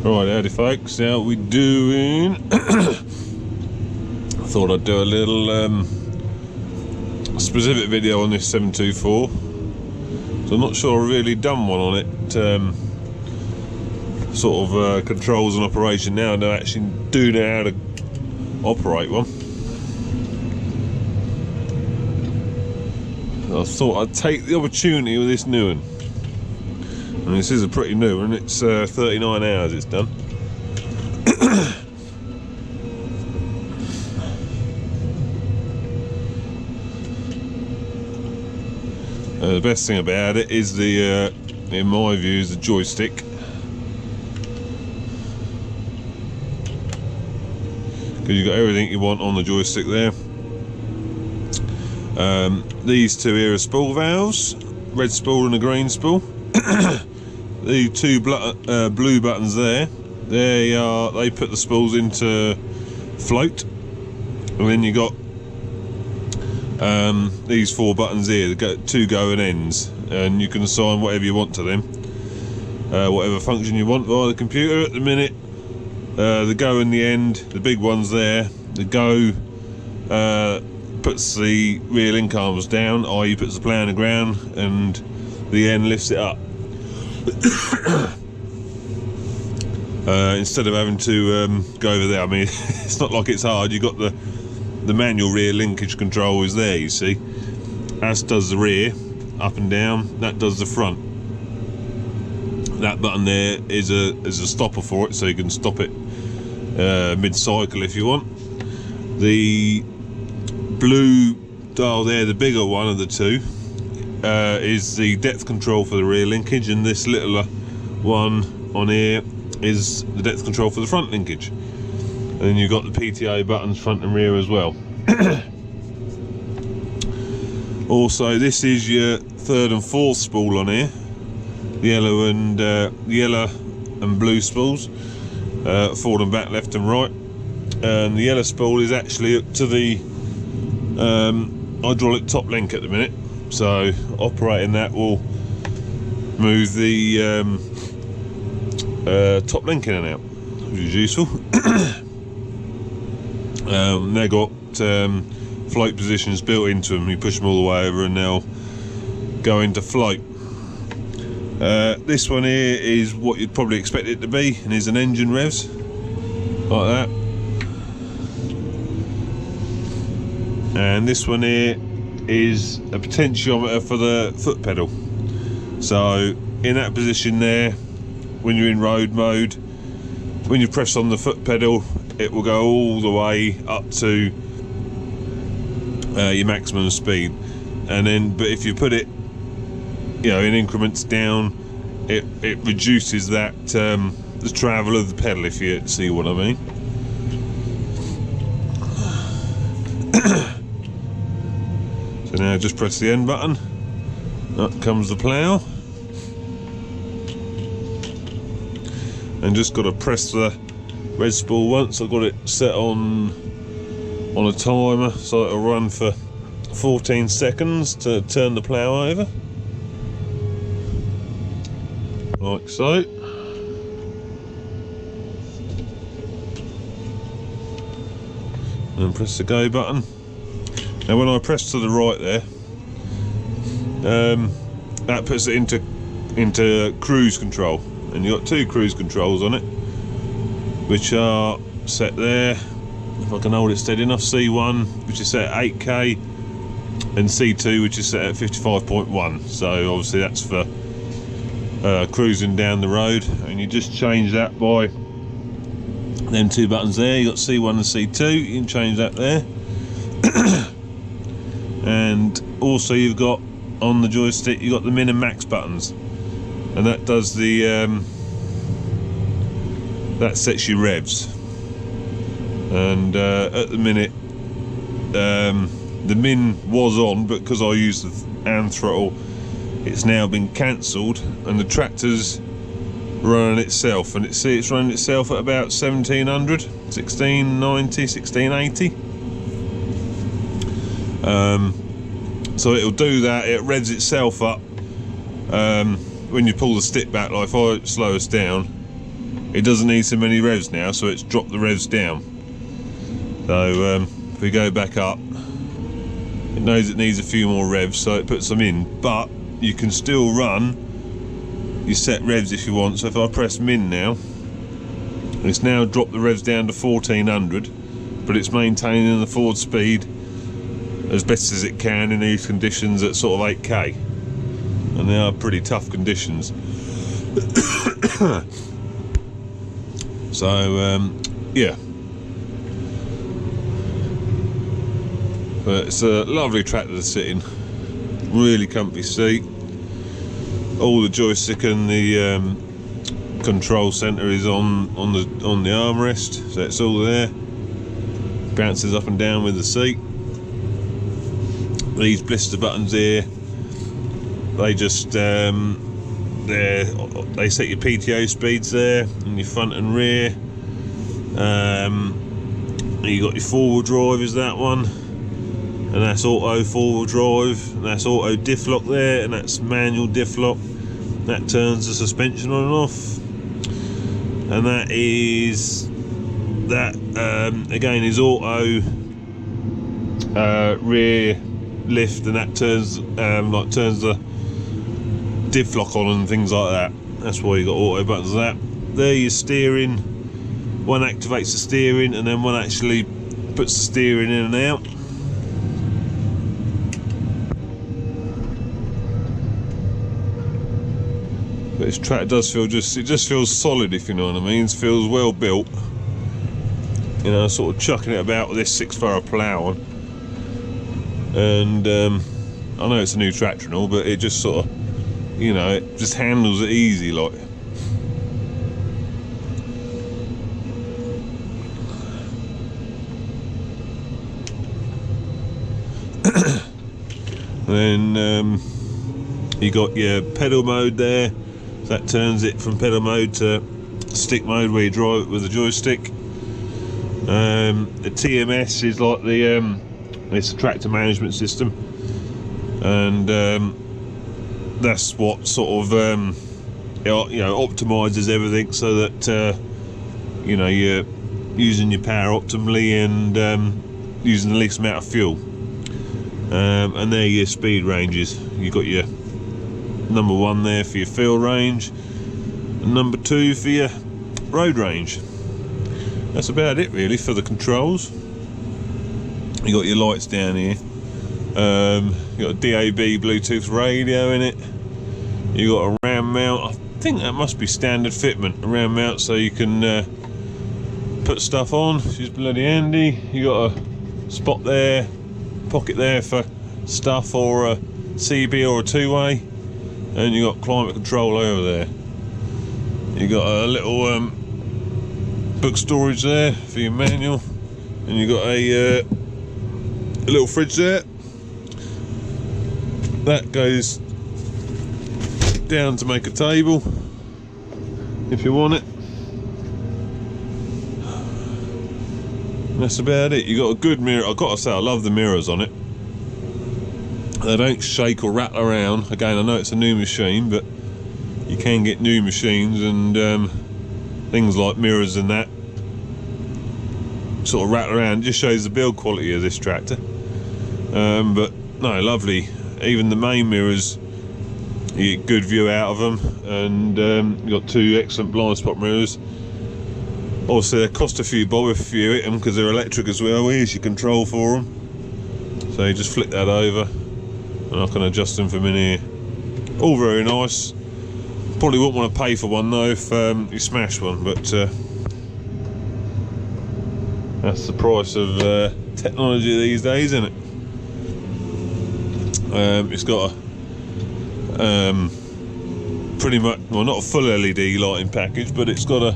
Right, howdy folks, how we doing? I thought I'd do a little specific video on this 724. So I'm not sure I've really done one on it. Sort of controls and operation now. I don't actually do know how to operate one. I thought I'd take the opportunity with this new one. And this is a pretty new one, it's 39 hours it's done. The best thing about it is the, in my view, is the joystick. Because you've got everything you want on the joystick there. These two here are spool valves, red spool and a green spool. The two blue buttons there, they put the spools into float, and then you got these four buttons here, two going ends, and you can assign whatever you want to them, whatever function you want via the computer. At the minute, the go and the end, the big ones there, the go puts the rear link arms down, i.e. puts the plough on the ground, and the end lifts it up. Instead of having to go over there, I mean, it's not like it's hard. You've got the manual rear linkage control is there, you see, as does the rear, up and down. That does the front. That button there is a stopper for it, so you can stop it mid-cycle if you want. The blue dial there, the bigger one of the two, is the depth control for the rear linkage, and this little one on here is the depth control for the front linkage. And then you've got the PTA buttons front and rear as well. Also, this is your third and fourth spool on here, yellow and blue spools, forward and back, left and right. And the yellow spool is actually up to the hydraulic top link at the minute, so operating that will move the top link in and out, which is useful. They've got float positions built into them. You push them all the way over and they'll go into float. This one here is what you'd probably expect it to be, and is an engine revs, like that. And this one here is a potentiometer for the foot pedal. So in that position there, when you're in road mode, when you press on the foot pedal, it will go all the way up to your maximum speed. And then, but if you put it, you know, in increments down, it reduces that the travel of the pedal, if you see what I mean. So now just press the end button, up comes the plough, and just got to press the red spool once. I've got it set on a timer, so it'll run for 14 seconds to turn the plough over, like so. And press the go button. Now when I press to the right there, that puts it into cruise control, and you've got two cruise controls on it, which are set there, if I can hold it steady enough, C1, which is set at 8k, and C2, which is set at 55.1. So obviously that's for cruising down the road, and you just change that by them two buttons there. You've got C1 and C2, you can change that there. And also you've got on the joystick, you've got the min and max buttons, and that does the that sets your revs. And at the minute, the min was on, but because I used the hand throttle, it's now been cancelled, and the tractor's running itself, and it's running itself at about 1700, 1690, 1680. So it'll do that, it revs itself up when you pull the stick back. Like if I slow us down, it doesn't need so many revs now, so it's dropped the revs down. So if we go back up, it knows it needs a few more revs, so it puts them in, but you can still run your set revs if you want. So if I press min now, it's now dropped the revs down to 1400, but it's maintaining the forward speed as best as it can in these conditions at sort of 8k, and they are pretty tough conditions. So yeah, but it's a lovely tractor to sit in, really comfy seat. All the joystick and the control center is on the armrest, so it's all there. Bounces up and down with the seat. These blister buttons here, they just they set your PTO speeds there, and your front and rear. You got your four-wheel drive is that one, and that's auto four-wheel drive, and that's auto diff lock there, and that's manual diff lock. That turns the suspension on and off, and that is again is auto rear lift, and that turns turns the diff lock on and things like that. That's why you got auto buttons. That there, your steering. One activates the steering, and then one actually puts the steering in and out. But this tractor does feel it just feels solid, if you know what I mean. It feels well built. You know, sort of chucking it about with this 6-furrow plough on. And I know it's a new tractor and all, but it just sort of, you know, it just handles it easy like. Then you got your pedal mode there, so that turns it from pedal mode to stick mode where you drive it with a joystick. The TMS is like it's a tractor management system, and that's what sort of optimizes everything so that you know, you're using your power optimally and using the least amount of fuel. And there are your speed ranges. You've got your number 1 there for your field range, and number 2 for your road range. That's about it really for the controls. You got your lights down here. You got a DAB Bluetooth radio in it. You got a ram mount. I think that must be standard fitment, a ram mount, so you can put stuff on, which is bloody handy. You got a spot there, pocket there for stuff, or a CB or a 2-way, and you got climate control over there. You got a little book storage there for your manual, and you got a little fridge there that goes down to make a table if you want it. And that's about it. You got a good mirror. I've got to say, I love the mirrors on it. They don't shake or rattle around. Again, I know it's a new machine, but you can get new machines and things like mirrors and that sort of rattle around. It just shows the build quality of this tractor. But no, lovely. Even the main mirrors, you get good view out of them, and you've got 2 excellent blind spot mirrors. Obviously they cost a few bob if you hit them, because they're electric as well. Here's your control for them, so you just flick that over and I can adjust them from in here. All very nice. Probably wouldn't want to pay for one though if you smash one, but that's the price of technology these days, isn't it? It's got a pretty much, well, not a full LED lighting package, but it's got a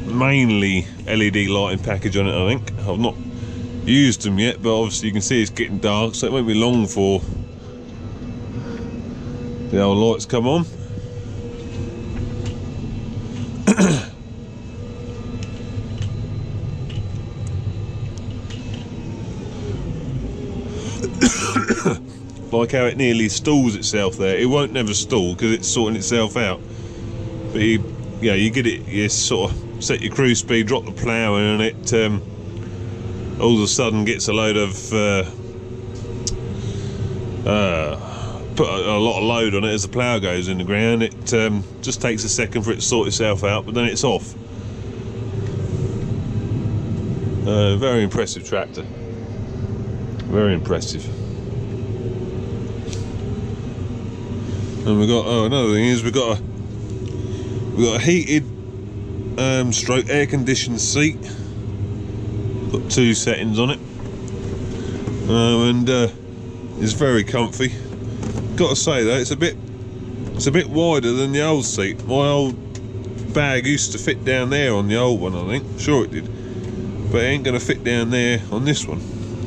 mainly LED lighting package on it, I think. I've not used them yet, but obviously you can see it's getting dark, so it won't be long for the old lights come on. like how it nearly stalls itself there. It won't never stall because it's sorting itself out. But you get it. You sort of set your cruise speed, drop the plough in, and it all of a sudden gets a load of put a lot of load on it as the plough goes in the ground. It just takes a second for it to sort itself out, but then it's off. Very impressive tractor. Very impressive. And we got another thing is we got a heated stroke air conditioned seat. Got 2 settings on it, and it's very comfy. Got to say though, it's a bit wider than the old seat. My old bag used to fit down there on the old one, I think. Sure it did, but it ain't going to fit down there on this one.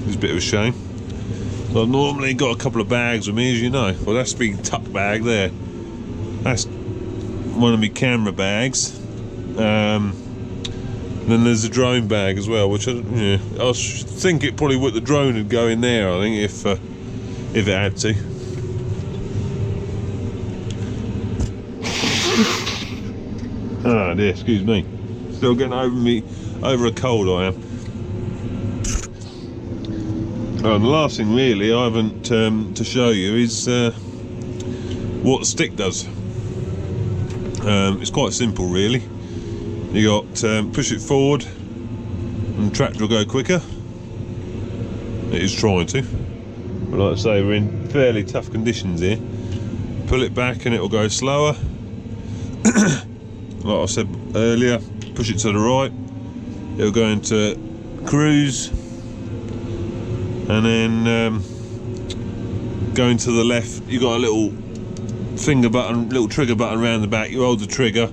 It's a bit of a shame. So I've normally got a couple of bags with me, as you know. Well, that's the tuck bag there. That's one of my camera bags. Then there's a drone bag as well, which I think it probably would, the drone would go in there, I think, if it had to. Ah dear, excuse me. Still getting over a cold, I am. The last thing really I haven't to show you is what the stick does. It's quite simple really. You got push it forward and the tractor will go quicker. It is trying to, but like I say, we're in fairly tough conditions here. Pull it back and it will go slower. Like I said earlier, push it to the right, it'll go into cruise, and then going to the left, you got a little finger button, little trigger button around the back. You hold the trigger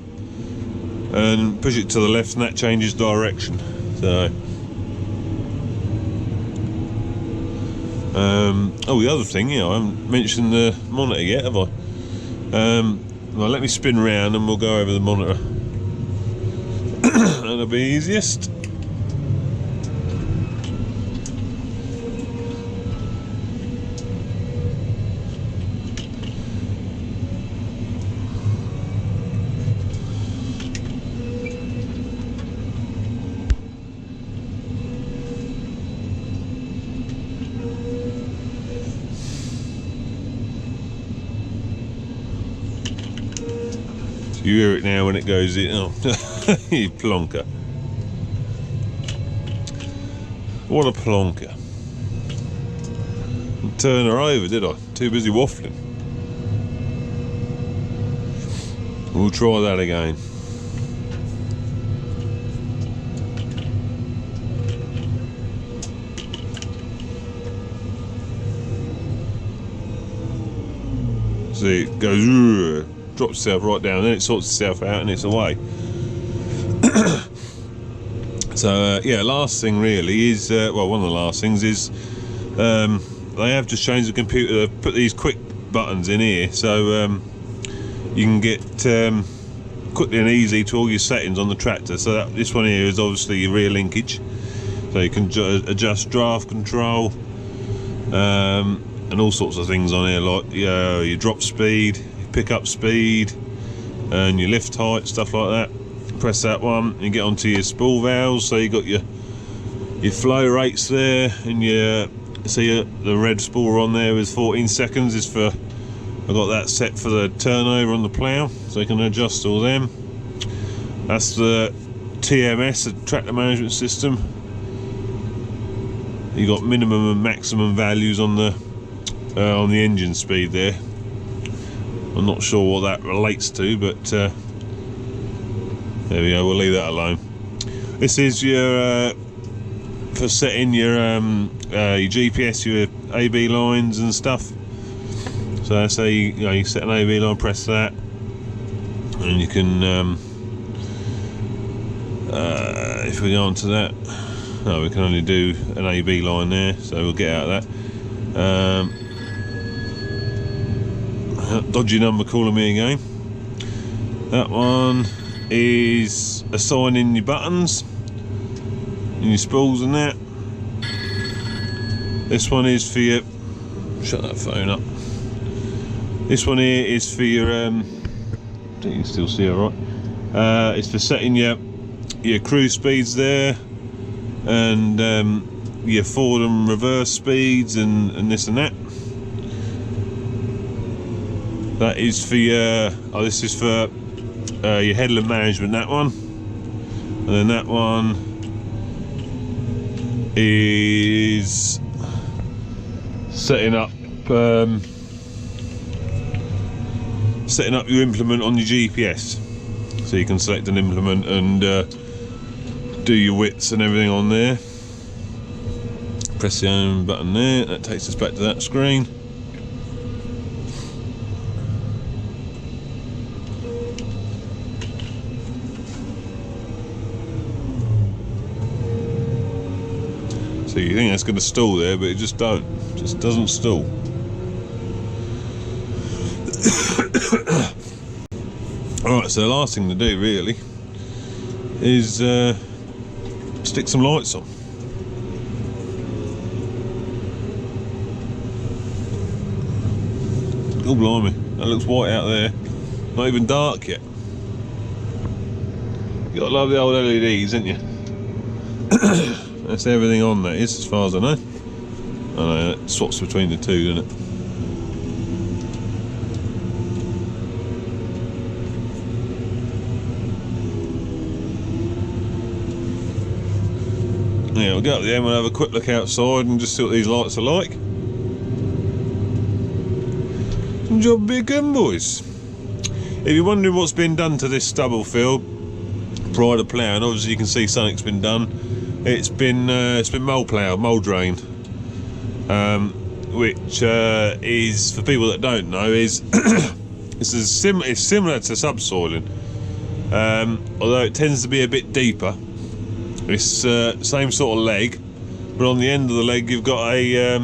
and push it to the left, and that changes direction. So, oh, the other thing, I haven't mentioned the monitor yet, have I? Well, let me spin around and we'll go over the monitor. That'll be easiest. You hear it now when it goes in. Oh, you plonker. What a plonker. Didn't turn her over, did I? Too busy waffling. We'll try that again. See, it goes, drops itself right down, then it sorts itself out and it's away. So yeah, last thing really is, well, one of the last things is they have just changed the computer, put these quick buttons in here, so you can get quickly and easy to all your settings on the tractor. So this one here is obviously your rear linkage, so you can adjust draft control and all sorts of things on here, like your drop speed, pick up speed, and your lift height, stuff like that. Press that one and you get onto your spool valves. So you got your flow rates there, and the red spool on there is 14 seconds is for, I've got that set for the turnover on the plough, so you can adjust all them. That's the TMS, the tractor management system. You got minimum and maximum values on the engine speed there. I'm not sure what that relates to, but there we go, we'll leave that alone. This is your for setting your GPS, your AB lines and stuff. So say you set an AB line, press that, and you can if we go on to that, no, we can only do an AB line there, so we'll get out of that. Dodgy number calling me again. That one is assigning your buttons and your spools and that. This one is for your shut that phone up. This one here is for your I think you can still see it right. It's for setting your cruise speeds there, and your forward and reverse speeds, and this and that. That is for your this is for your headland management, that one. And then that one is setting up your implement on your GPS, so you can select an implement and do your widths and everything on there. Press the home button there, that takes us back to that screen. So you think that's going to stall there, but it just doesn't stall. Alright, so the last thing to do really is stick some lights on. Oh blimey, that looks white out there. Not even dark yet. You gotta love the old LEDs, ain't you? That's everything on that is, as far as I know. I know, it swaps between the two, doesn't it? Yeah, we'll go up there and we'll have a quick look outside and just see what these lights are like. Some job be good, boys. If you're wondering what's been done to this stubble field prior to ploughing, obviously you can see something's been done. It's been mould ploughed, mould drained, which is, for people that don't know, is it's similar to subsoiling, although it tends to be a bit deeper. It's same sort of leg, but on the end of the leg you've got a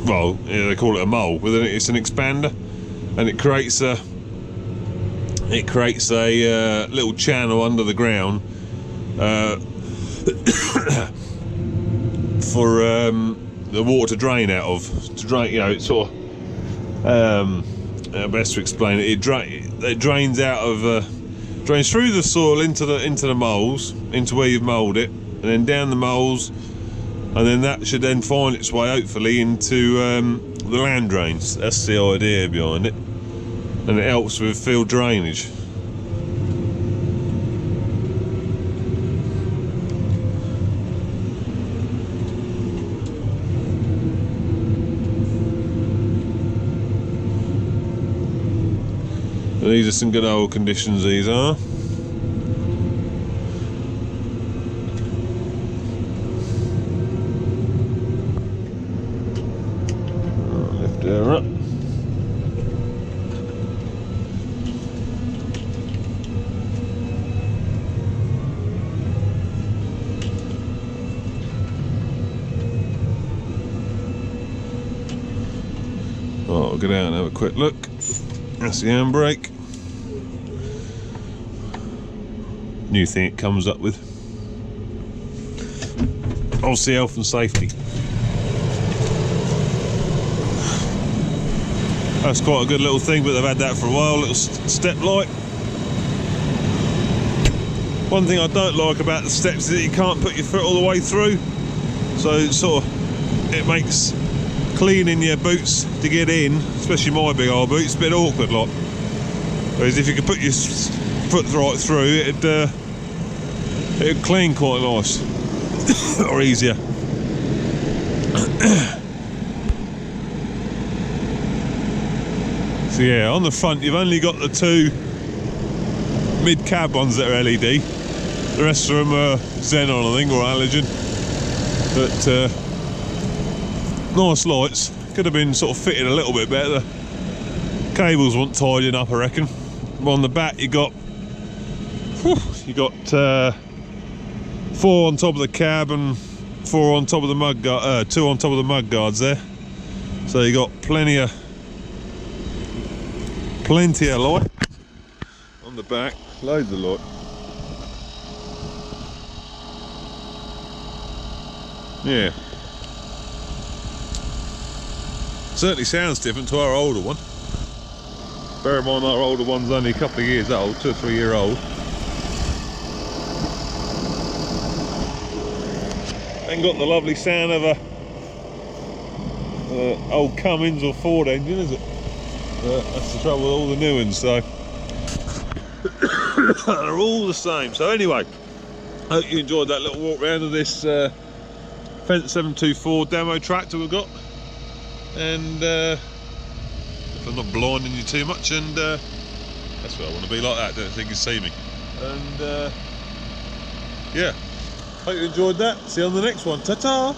well, yeah, they call it a mole. It's an expander, and it creates a little channel under the ground for the water to drain out of. To drain, you know, it's sort of best to explain it. It drains out of. Drains through the soil into the moles, into where you've mould it, and then down the moles, and then that should then find its way, hopefully, into the land drains. That's the idea behind it, and it helps with field drainage. These are some good old conditions, these are. Lift her up. Oh, we'll get out and have a quick look. That's the handbrake. New thing it comes up with. Obviously health and safety. That's quite a good little thing, but they've had that for a while, little step light. One thing I don't like about the steps is that you can't put your foot all the way through, so it makes cleaning your boots to get in, especially my big old boots, a bit awkward like. Whereas if you could put your foot right through, it'd clean quite nice or easier. So yeah, on the front you've only got the two mid-cab ones that are LED. The rest of them are xenon, I think, or halogen. But nice lights. Could have been sort of fitted a little bit better. The cables weren't tidying up, I reckon. But on the back you got 4 on top of the cab and 4 on top of the mud guard, 2 on top of the mud guards there. So you got plenty of light on the back, loads of light. Yeah. Certainly sounds different to our older one. Bear in mind our older one's only a couple of years old, 2 or 3 year old. Ain't got the lovely sound of a old Cummins or Ford engine, is it? That's the trouble with all the new ones, so they're all the same. So anyway, hope you enjoyed that little walk round of this Fendt 724 demo tractor we've got. And if I'm not blinding you too much, and that's what I want to be like that, don't think you see me. And yeah, hope you enjoyed that. See you on the next one. Ta-ta!